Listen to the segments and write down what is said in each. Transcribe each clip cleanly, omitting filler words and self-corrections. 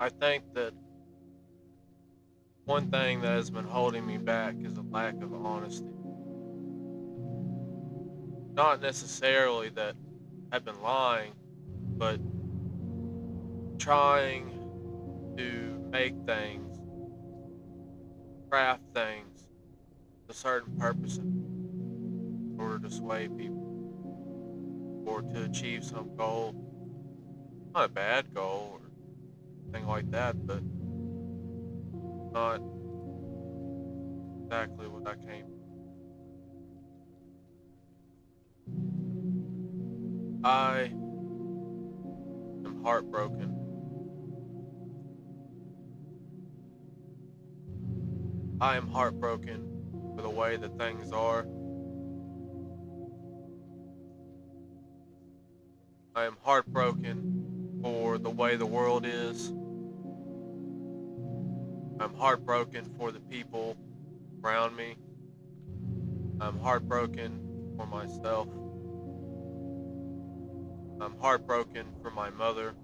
I think that one thing that has been holding me back is a lack of honesty. Not necessarily that I've been lying, but trying to make things, craft things, a certain purpose in order to sway people or to achieve some goal. Not a bad goal or thing like that, but not exactly what I came. I am heartbroken. I am heartbroken for the way that things are. I am heartbroken for the way the world is. I'm heartbroken for the people around me. I'm heartbroken for myself. I'm heartbroken for my mother.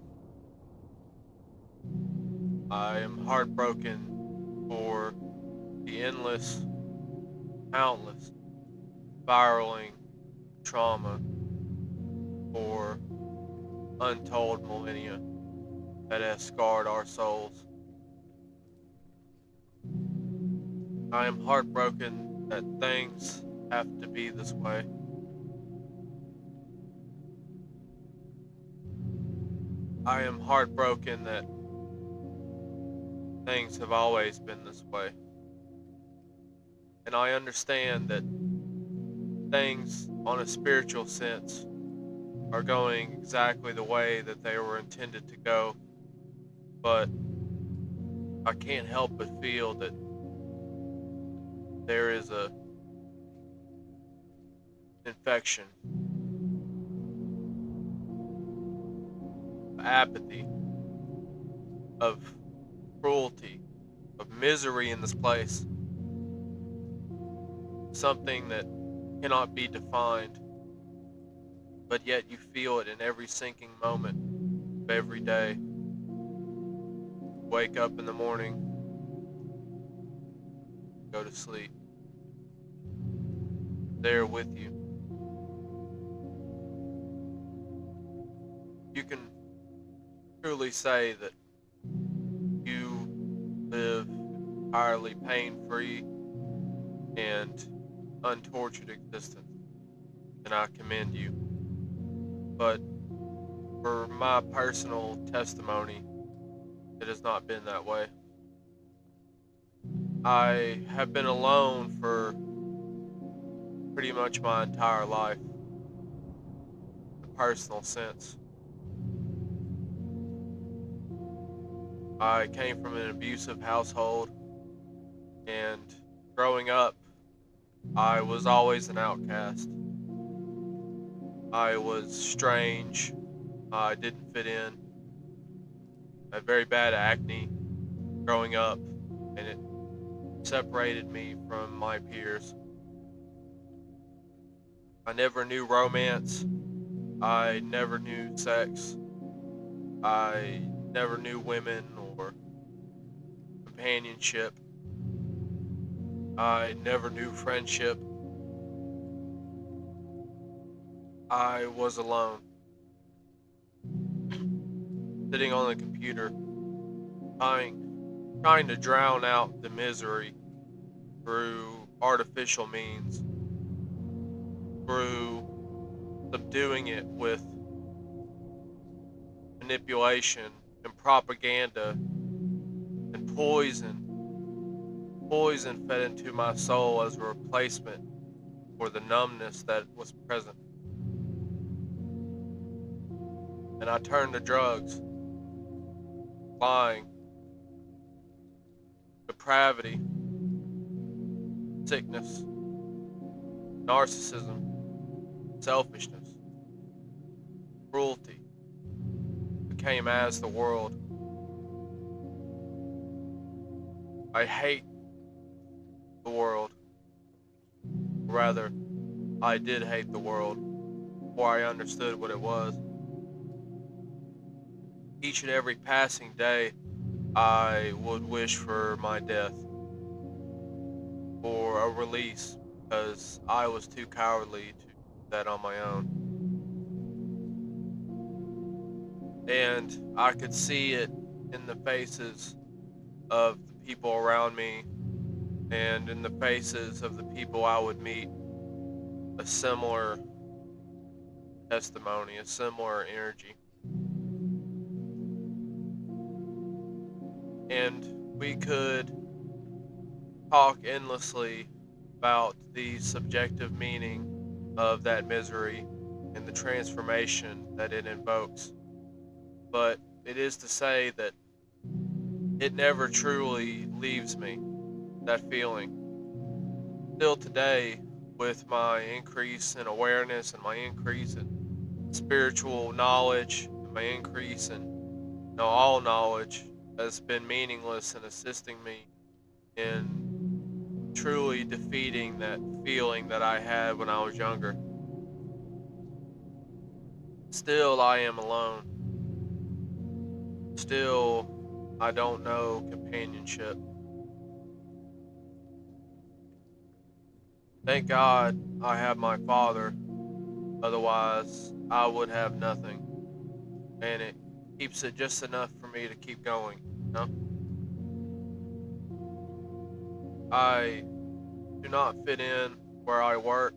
I am heartbroken for the endless, countless, spiraling trauma for untold millennia that has scarred our souls. I am heartbroken that things have to be this way. I am heartbroken that things have always been this way. And I understand that things on a spiritual sense are going exactly the way that they were intended to go, but I can't help but feel that there is a infection, of apathy, of cruelty, of misery in this place, something that cannot be defined, but yet you feel it in every sinking moment of every day. Wake up in the morning, go to sleep, there with you. You can truly say that you live entirely pain free and untortured existence, and I commend you. But for my personal testimony, it has not been that way. I have been alone for pretty much my entire life, in a personal sense. I came from an abusive household, and growing up, I was always an outcast. I was strange. I didn't fit in. I had very bad acne growing up, and it separated me from my peers. I never knew romance. I never knew sex. I never knew women or companionship. I never knew friendship. I was alone, sitting on the computer, trying to drown out the misery through artificial means, through subduing it with manipulation and propaganda and poison fed into my soul as a replacement for the numbness that was present. And I turned to drugs, lying, depravity, sickness, narcissism, selfishness, cruelty, became as the world. I hate the world. Rather, I did hate the world before I understood what it was. Each and every passing day, I would wish for my death or a release because I was too cowardly to do that on my own. And I could see it in the faces of the people around me and in the faces of the people I would meet a similar testimony, a similar energy. And we could talk endlessly about the subjective meaning of that misery and the transformation that it invokes. But it is to say that it never truly leaves me, that feeling. Still today, with my increase in awareness and my increase in spiritual knowledge and my increase in all knowledge has been meaningless in assisting me in truly defeating that feeling that I had when I was younger. Still, I am alone. Still, I don't know companionship. Thank God I have my father, otherwise, I would have nothing. And it keeps it just enough for me to keep going. You know? I do not fit in where I work.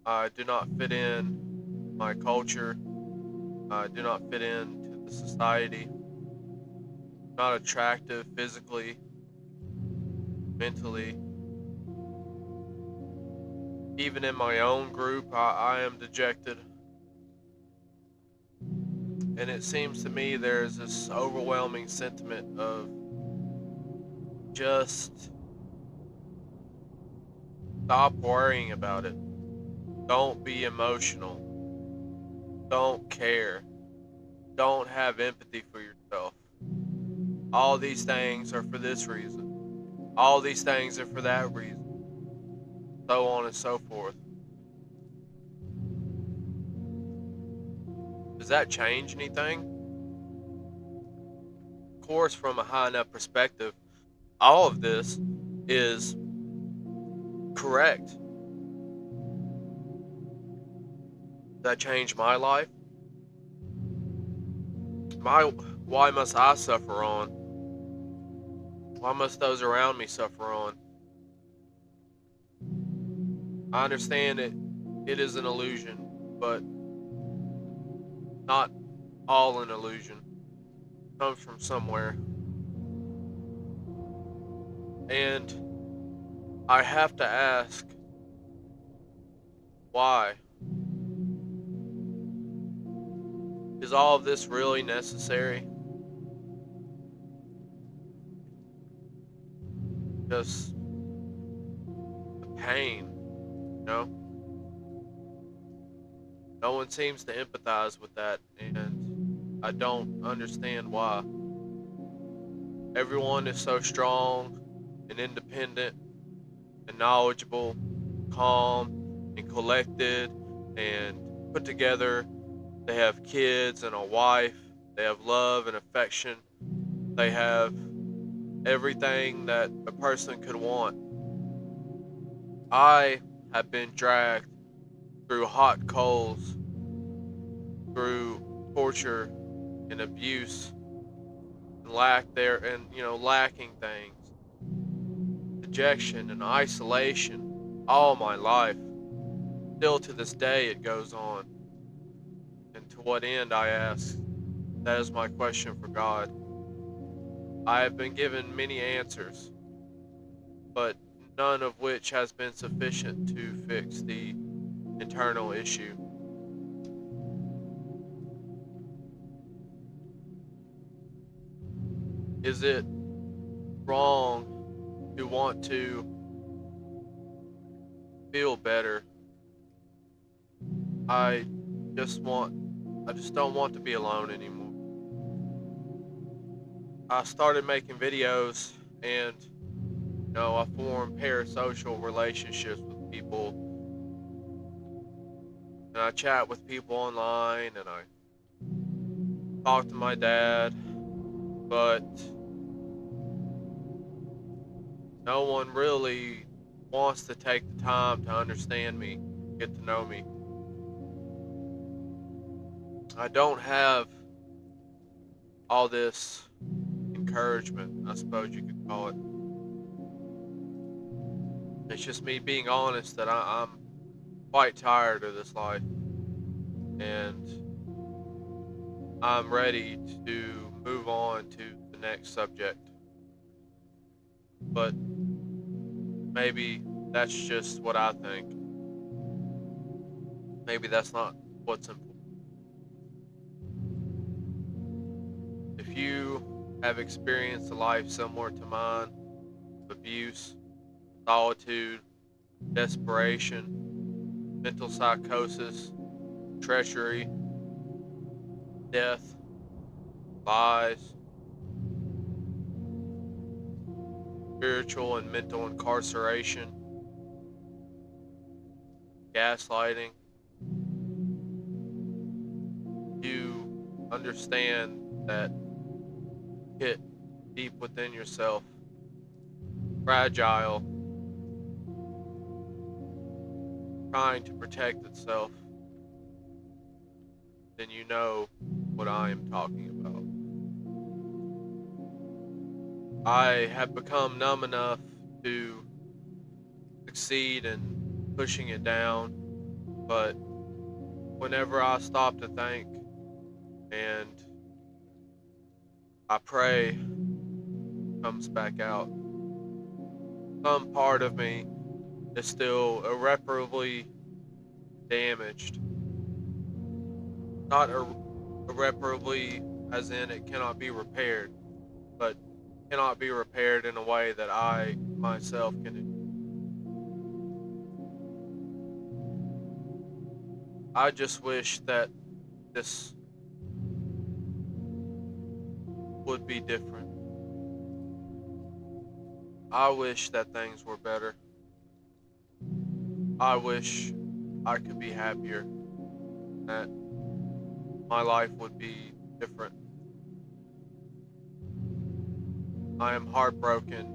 I do not fit in my culture. I do not fit into the society. Not attractive physically, mentally. Even in my own group, I am dejected. And it seems to me there's this overwhelming sentiment of just stop worrying about it. Don't be emotional. Don't care. Don't have empathy for yourself. All these things are for this reason. All these things are for that reason. So on and so forth. Does that change anything? Of course, from a high enough perspective, all of this is correct. Does that change my life? My why must I suffer on? Why must those around me suffer on? I understand it is an illusion, but not all an illusion. It comes from somewhere. And I have to ask, why? Is all of this really necessary? Just the pain, you know? No one seems to empathize with that, and I don't understand why. Everyone is so strong and independent and knowledgeable, calm and collected and put together. They have kids and a wife. They have love and affection. They have everything that a person could want. I have been dragged through hot coals, through torture and abuse and lacking things, dejection and isolation all my life. Still to this day it goes on. And to what end, I ask? That is my question for God. I have been given many answers, but none of which has been sufficient to fix the internal issue. Is it wrong to want to feel better? I just want I just don't want to be alone anymore. I started making videos and I formed parasocial relationships with people and I chat with people online and I talk to my dad but no one really wants to take the time to understand me, get to know me. I don't have all this encouragement, I suppose you could call it. It's just me being honest that I'm quite tired of this life, and I'm ready to move on to the next subject. But maybe that's just what I think. Maybe that's not what's important. If you have experienced a life similar to mine, abuse, solitude, desperation, mental psychosis, treachery, death, lies, spiritual and mental incarceration, gaslighting, you understand that hit deep within yourself, fragile, trying to protect itself, then you know what I am talking about. I have become numb enough to succeed in pushing it down, but whenever I stop to think and I pray, it comes back out. Some part of me is still irreparably damaged. Not irreparably, as in it cannot be repaired, but cannot be repaired in a way that I myself can. I just wish that this would be different. I wish that things were better. I wish I could be happier, that my life would be different. I am heartbroken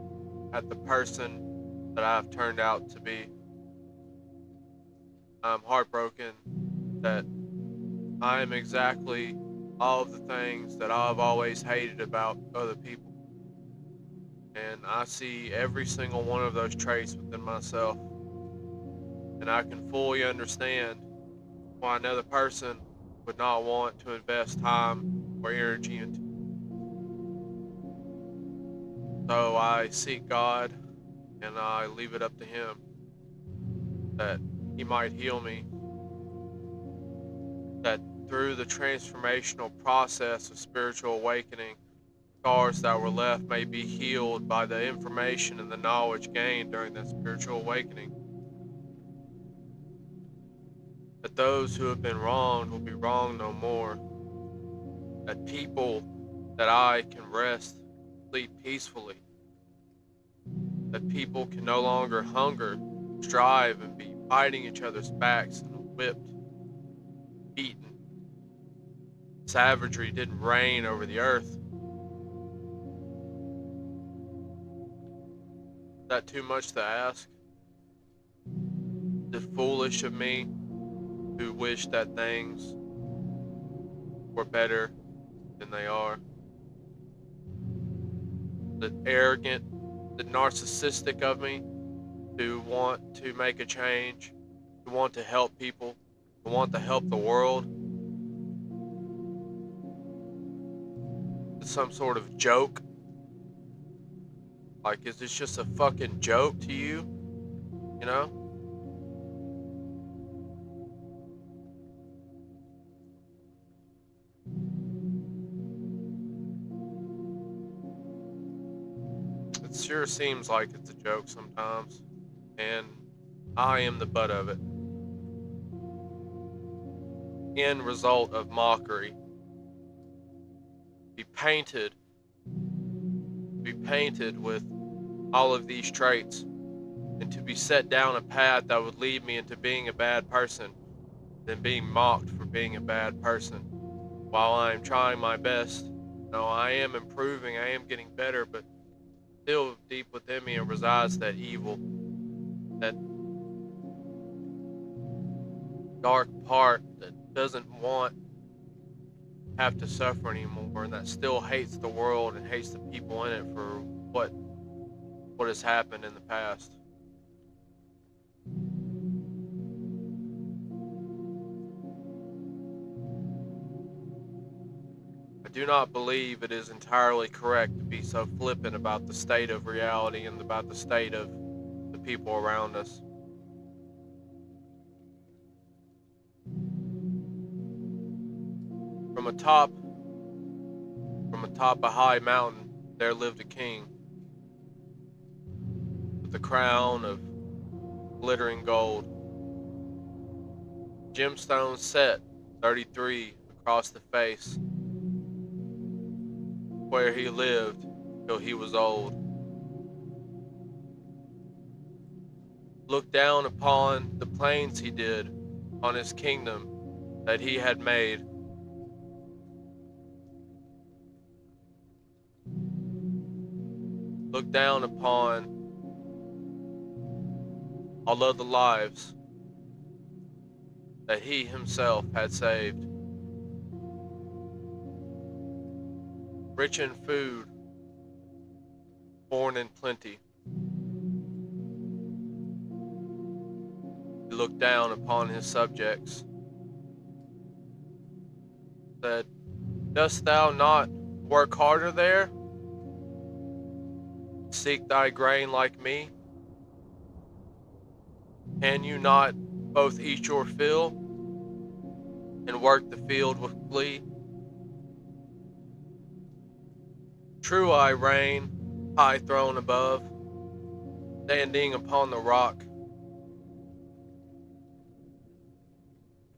at the person that I've turned out to be. I'm heartbroken that I am exactly all of the things that I've always hated about other people. And I see every single one of those traits within myself. And I can fully understand why another person would not want to invest time or energy into. So I seek God and I leave it up to Him that He might heal me, that through the transformational process of spiritual awakening, scars that were left may be healed by the information and the knowledge gained during that spiritual awakening. That those who have been wronged will be wronged no more. That people that I can rest, sleep peacefully. That people can no longer hunger, strive, and be biting each other's backs and whipped, beaten. Savagery didn't reign over the earth. Is that too much to ask? Is it foolish of me who wish that things were better than they are? Is it arrogant, is it narcissistic of me to want to make a change, to want to help people, to want to help the world? It's some sort of joke. Like, is this just a fucking joke to you? You know? It sure seems like it's a joke sometimes. And I am the butt of it. End result of mockery. Be painted. Be painted with all of these traits. And to be set down a path that would lead me into being a bad person. Then being mocked for being a bad person. While I am trying my best No, I am improving, I am getting better, but still deep within me resides that evil, that dark part that doesn't want to have to suffer anymore, and that still hates the world and hates the people in it for what has happened in the past. I do not believe it is entirely correct to be so flippant about the state of reality and about the state of the people around us. From atop a high mountain, there lived a king with a crown of glittering gold, gemstones set 33 across the face, where he lived till he was old. Looked down upon the plains he did, on his kingdom that he had made. Looked down upon all of the lives that he himself had saved. Rich in food, born in plenty. He looked down upon his subjects, said, "Dost thou not work harder there? Seek thy grain like me? Can you not both eat your fill and work the field with glee? True I reign, high throne above, standing upon the rock.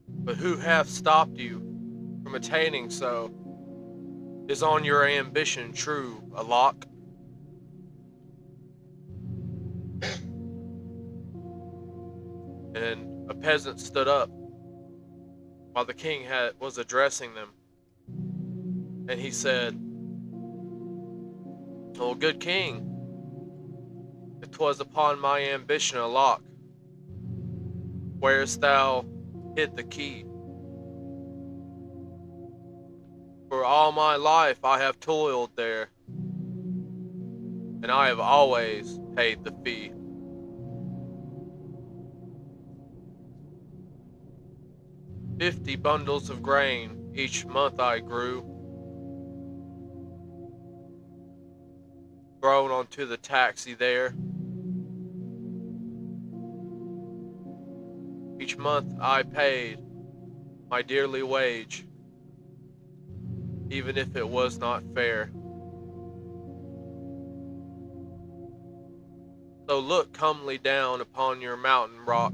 But who hath stopped you from attaining so? Is on your ambition true a lock?" And a peasant stood up while the king was addressing them, and he said, "O good king, if 'twas upon my ambition a lock, where'st thou hid the key? For all my life I have toiled there, and I have always paid the fee." 50 bundles of grain each month I grew, thrown onto the taxi there. Each month I paid my dearly wage, even if it was not fair. So look comely down upon your mountain rock,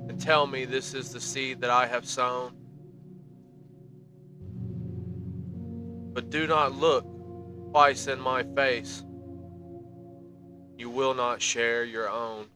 and tell me this is the seed that I have sown. But do not look twice in my face, you will not share your own.